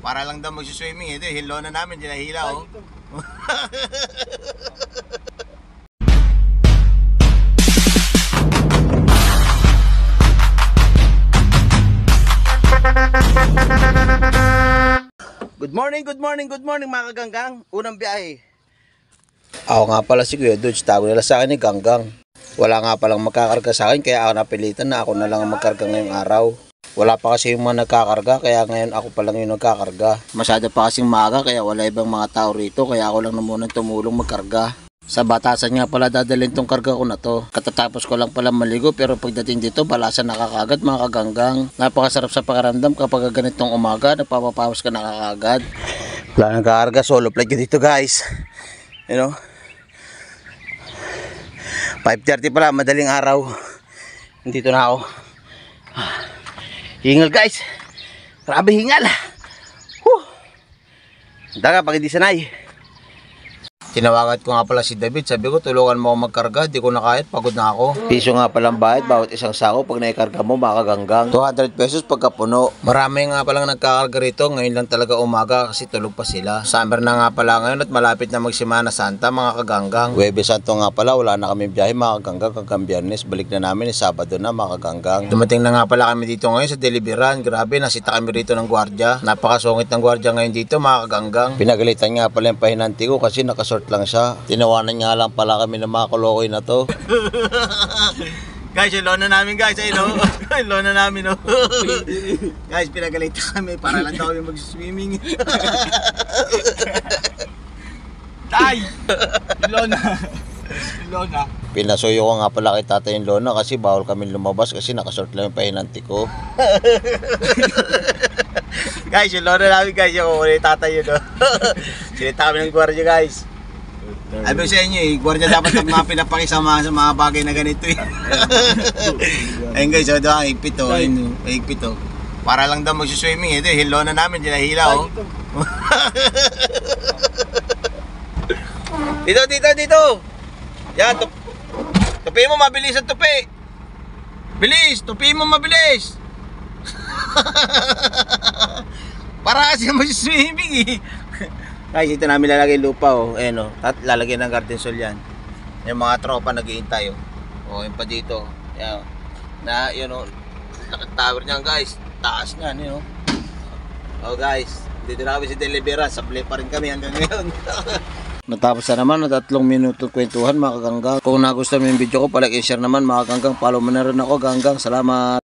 Para lang daw mag-swimming. Ito, hilo na namin, dinahila oh. Good morning mga kaganggang. Unang biyahe. Ako nga pala si Kuya Dodge, tago nila sa akin ni Ganggang. Wala nga palang magkakarga sa akin kaya ako napilitan na ako na lang ang magkarga ngayong araw. Wala pa kasi yung mga nagkakarga kaya ngayon ako pa lang yung nagkakarga. Masyado pa kasing maaga kaya wala ibang mga tao rito kaya ako lang na muna tumulong magkarga. Sa Batasan nga pala dadalhin tong karga ko na to. Katatapos ko lang pala maligo pero pagdating dito balasan nakakaagad mga kaganggang. Napakasarap sa pakiramdam kapag ganitong umaga napapapawas ka nakakaagad. Wala nagkakarga, solo flight ko dito guys. You know, 5:30 pala, madaling araw. Dito na ako. Hingal guys. Grabe hingal. Daga pag hindi sanay. Tinawagan ko nga pala si David. Sabi ko tulungan mo ako magkarga. Di ko na kahit, pagod na ako. Piso nga palang bayad bawat isang sako pag naikarga mo makaganggang. 200 pesos pagka puno. Marami nga palang nagkakarga rito. Ngayon lang talaga umaga kasi tulog pa sila. Summer na nga pala ngayon at malapit na magsimana Santa mga kaganggang. Huwebes Santo nga pala, wala na kami biyahe mga kaganggang. Hanggang Biyernes balik na namin, Sabado na mga kaganggang. Dumating na nga pala kami dito ngayon sa deliveran. Grabe, nasita kami rito ng gwardiya. Napakasungit ng gwardiya ngayon dito mga kaganggang. Pinagalitan nga pala yung pahinanti ko kasi nakasort lang siya. Tinawanan nga lang pala kami ng mga kolokoy na to. Guys, yung lona namin guys, ayun o. Yung lona namin o. Guys, pinagalitan kami para lang daw kami mag-swimming. Tay! Yung lona. Yung lona. Pinasuyo ko nga pala kay tatay yung lona kasi bawal kami lumabas kasi nakasort lang yung pahinanti ko. Guys, yung lona namin guys, yung kukunin tatay yun o. Sinita kami ng gwardiya guys. Sabi sa inyo eh, gwardiya dapat mga pinapakisama sa mga bagay na ganito eh. Ayun guys, so doon, higpit o. Higpit o. Para lang daw mag-swimming. Ito, hilo na namin, dinahila o. Dito. Yan, tupi mo, mabilis ang tupi. Bilis, tupi mo, mabilis. Para kasi mag-swimming eh. Guys, ito namin lalagay lupa oh. Ayan oh. At lalagyan ng garden soil yan. Yung mga tropa naghihintay oh. Oh, yun pa dito. Yan oh. Na, yun oh. Lakad tower niyan guys. Taas niyan, yun oh. Oh guys, dito na kami sa deliveran. Supply pa rin kami hanggang ngayon. Natapos na naman na 3 minuto kwentuhan mga kaganggang. Kung nagustuhan mo yung video ko, palike and share naman mga kaganggang. Follow mo na rin ako ganggang. Salamat.